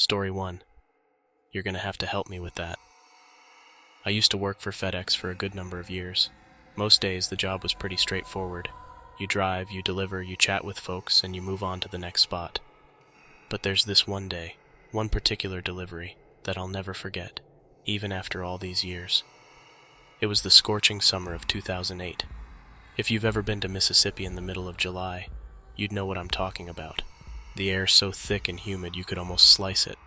Story 1. You're gonna have to help me with that. I used to work for FedEx for a good number of years. Most days the job was pretty straightforward. You drive, you deliver, you chat with folks, and you move on to the next spot. But there's this one day, one particular delivery, that I'll never forget, even after all these years. It was the scorching summer of 2008. If you've ever been to Mississippi in the middle of July, you'd know what I'm talking about. The air so thick and humid you could almost slice it.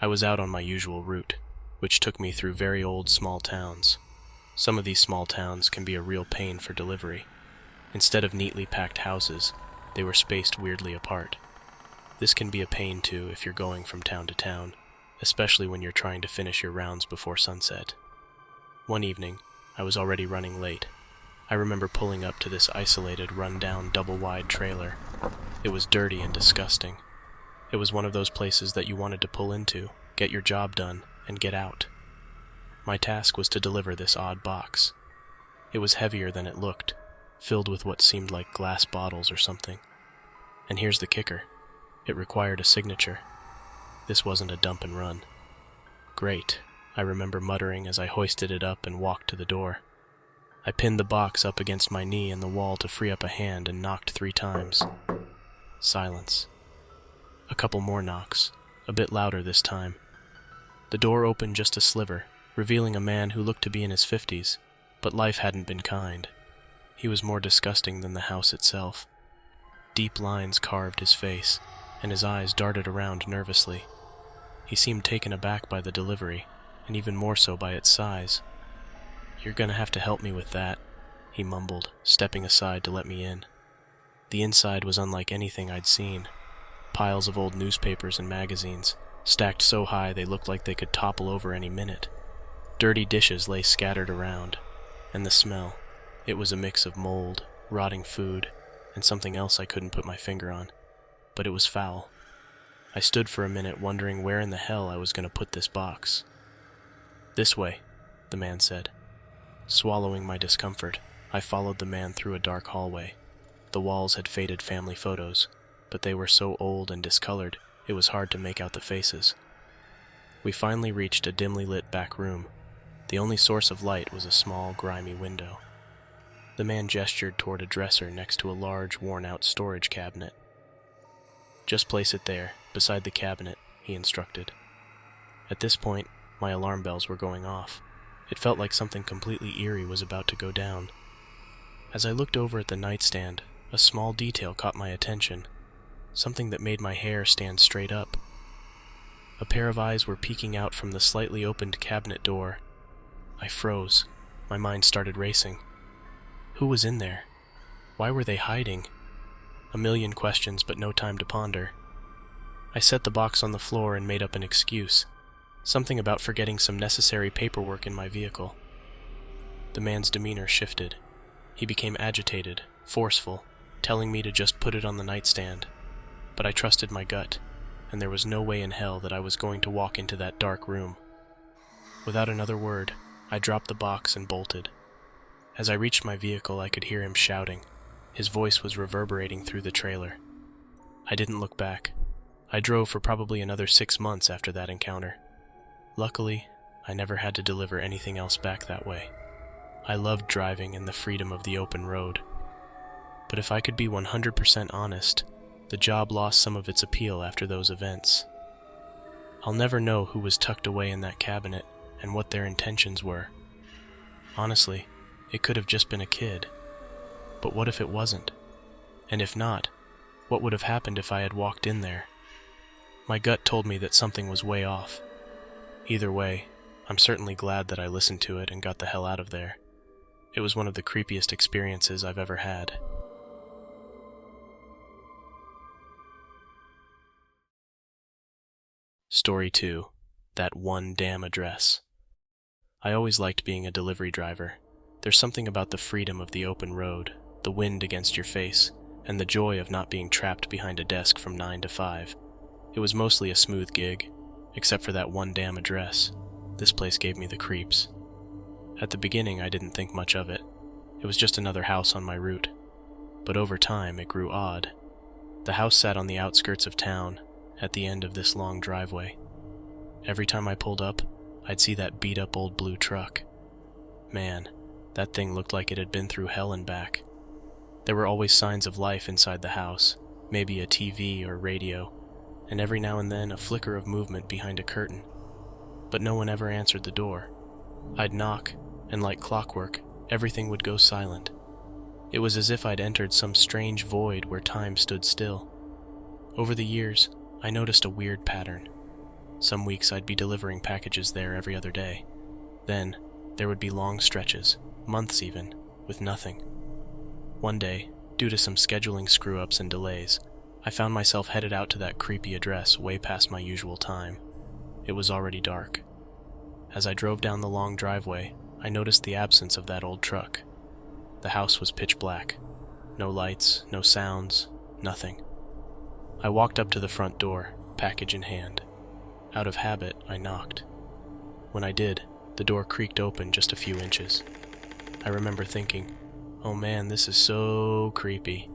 I was out on my usual route, which took me through very old small towns. Some of these small towns can be a real pain for delivery. Instead of neatly packed houses, they were spaced weirdly apart. This can be a pain too if you're going from town to town, especially when you're trying to finish your rounds before sunset. One evening, I was already running late. I remember pulling up to this isolated, run-down, double-wide trailer. It was dirty and disgusting. It was one of those places that you wanted to pull into, get your job done, and get out. My task was to deliver this odd box. It was heavier than it looked, filled with what seemed like glass bottles or something. And here's the kicker. It required a signature. This wasn't a dump and run. Great, I remember muttering as I hoisted it up and walked to the door. I pinned the box up against my knee in the wall to free up a hand and knocked 3 times. Silence. A couple more knocks, a bit louder this time. The door opened just a sliver, revealing a man who looked to be in his 50s, but life hadn't been kind. He was more disgusting than the house itself. Deep lines carved his face, and his eyes darted around nervously. He seemed taken aback by the delivery, and even more so by its size. "You're gonna have to help me with that," he mumbled, stepping aside to let me in. The inside was unlike anything I'd seen. Piles of old newspapers and magazines, stacked so high they looked like they could topple over any minute. Dirty dishes lay scattered around, and the smell, it was a mix of mold, rotting food, and something else I couldn't put my finger on, but it was foul. I stood for a minute wondering where in the hell I was going to put this box. "This way," the man said. Swallowing my discomfort, I followed the man through a dark hallway. The walls had faded family photos, but they were so old and discolored, it was hard to make out the faces. We finally reached a dimly lit back room. The only source of light was a small, grimy window. The man gestured toward a dresser next to a large, worn-out storage cabinet. "Just place it there, beside the cabinet," he instructed. At this point, my alarm bells were going off. It felt like something completely eerie was about to go down. As I looked over at the nightstand, a small detail caught my attention, something that made my hair stand straight up. A pair of eyes were peeking out from the slightly opened cabinet door. I froze. My mind started racing. Who was in there? Why were they hiding? A million questions, but no time to ponder. I set the box on the floor and made up an excuse. Something about forgetting some necessary paperwork in my vehicle. The man's demeanor shifted. He became agitated, forceful, telling me to just put it on the nightstand. But I trusted my gut, and there was no way in hell that I was going to walk into that dark room. Without another word, I dropped the box and bolted. As I reached my vehicle, I could hear him shouting. His voice was reverberating through the trailer. I didn't look back. I drove for probably another 6 months after that encounter. Luckily, I never had to deliver anything else back that way. I loved driving and the freedom of the open road. But if I could be 100% honest, the job lost some of its appeal after those events. I'll never know who was tucked away in that cabinet and what their intentions were. Honestly, it could have just been a kid. But what if it wasn't? And if not, what would have happened if I had walked in there? My gut told me that something was way off. Either way, I'm certainly glad that I listened to it and got the hell out of there. It was one of the creepiest experiences I've ever had. Story 2. That one damn address. I always liked being a delivery driver. There's something about the freedom of the open road, the wind against your face, and the joy of not being trapped behind a desk from 9 to 5. It was mostly a smooth gig, except for that one damn address. This place gave me the creeps. At the beginning, I didn't think much of it. It was just another house on my route. But over time, it grew odd. The house sat on the outskirts of town, at the end of this long driveway. Every time I pulled up, I'd see that beat-up old blue truck. Man, that thing looked like it had been through hell and back. There were always signs of life inside the house, maybe a TV or radio, and every now and then a flicker of movement behind a curtain. But no one ever answered the door. I'd knock, and like clockwork, everything would go silent. It was as if I'd entered some strange void where time stood still. Over the years, I noticed a weird pattern. Some weeks I'd be delivering packages there every other day. Then, there would be long stretches, months even, with nothing. One day, due to some scheduling screw-ups and delays, I found myself headed out to that creepy address way past my usual time. It was already dark. As I drove down the long driveway, I noticed the absence of that old truck. The house was pitch black. No lights, no sounds, nothing. I walked up to the front door, package in hand. Out of habit, I knocked. When I did, the door creaked open just a few inches. I remember thinking, oh man, this is so creepy.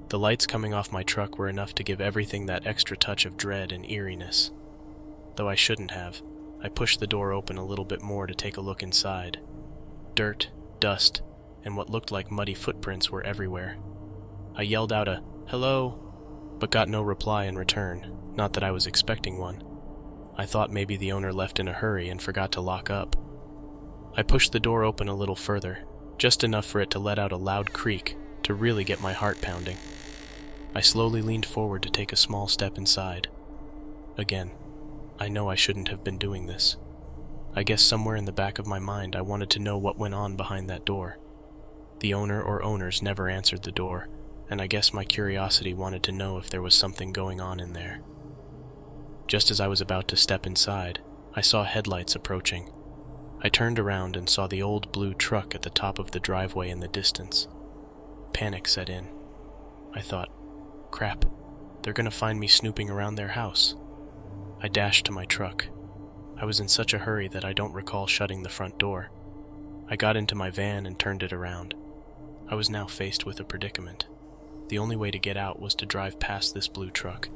The lights coming off my truck were enough to give everything that extra touch of dread and eeriness. Though I shouldn't have, I pushed the door open a little bit more to take a look inside. Dirt, dust, and what looked like muddy footprints were everywhere. I yelled out a "hello," but got no reply in return, not that I was expecting one. I thought maybe the owner left in a hurry and forgot to lock up. I pushed the door open a little further, just enough for it to let out a loud creak to really get my heart pounding. I slowly leaned forward to take a small step inside. Again, I know I shouldn't have been doing this. I guess somewhere in the back of my mind I wanted to know what went on behind that door. The owner or owners never answered the door, and I guess my curiosity wanted to know if there was something going on in there. Just as I was about to step inside, I saw headlights approaching. I turned around and saw the old blue truck at the top of the driveway in the distance. Panic set in. I thought, crap, they're gonna find me snooping around their house. I dashed to my truck. I was in such a hurry that I don't recall shutting the front door. I got into my van and turned it around. I was now faced with a predicament. The only way to get out was to drive past this blue truck,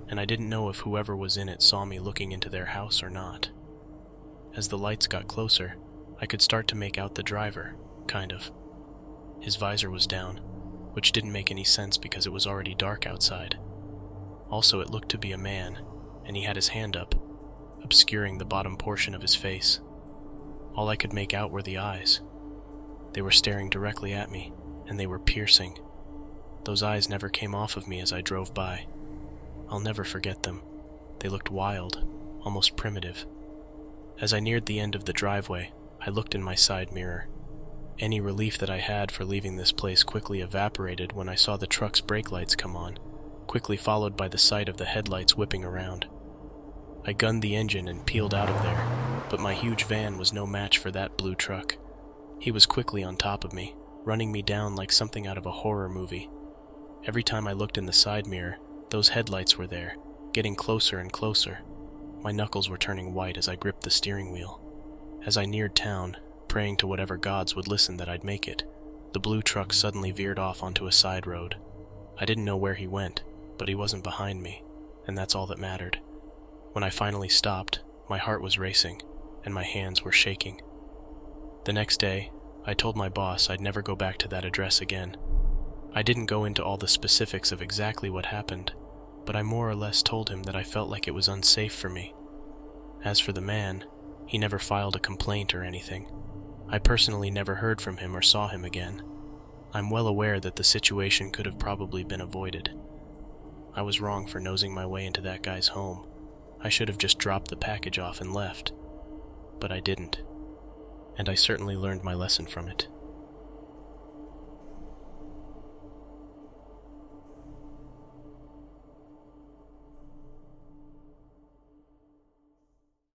and I didn't know if whoever was in it saw me looking into their house or not. As the lights got closer, I could start to make out the driver, kind of. His visor was down, which didn't make any sense because it was already dark outside. Also, it looked to be a man, and he had his hand up, obscuring the bottom portion of his face. All I could make out were the eyes. They were staring directly at me, and they were piercing. Those eyes never came off of me as I drove by. I'll never forget them. They looked wild, almost primitive. As I neared the end of the driveway, I looked in my side mirror. Any relief that I had for leaving this place quickly evaporated when I saw the truck's brake lights come on, quickly followed by the sight of the headlights whipping around. I gunned the engine and peeled out of there, but my huge van was no match for that blue truck. He was quickly on top of me, running me down like something out of a horror movie. Every time I looked in the side mirror, those headlights were there, getting closer and closer. My knuckles were turning white as I gripped the steering wheel. As I neared town, praying to whatever gods would listen that I'd make it, the blue truck suddenly veered off onto a side road. I didn't know where he went, but he wasn't behind me, and that's all that mattered. When I finally stopped, my heart was racing, and my hands were shaking. The next day, I told my boss I'd never go back to that address again. I didn't go into all the specifics of exactly what happened, but I more or less told him that I felt like it was unsafe for me. As for the man, he never filed a complaint or anything. I personally never heard from him or saw him again. I'm well aware that the situation could have probably been avoided. I was wrong for nosing my way into that guy's home. I should have just dropped the package off and left. But I didn't. And I certainly learned my lesson from it.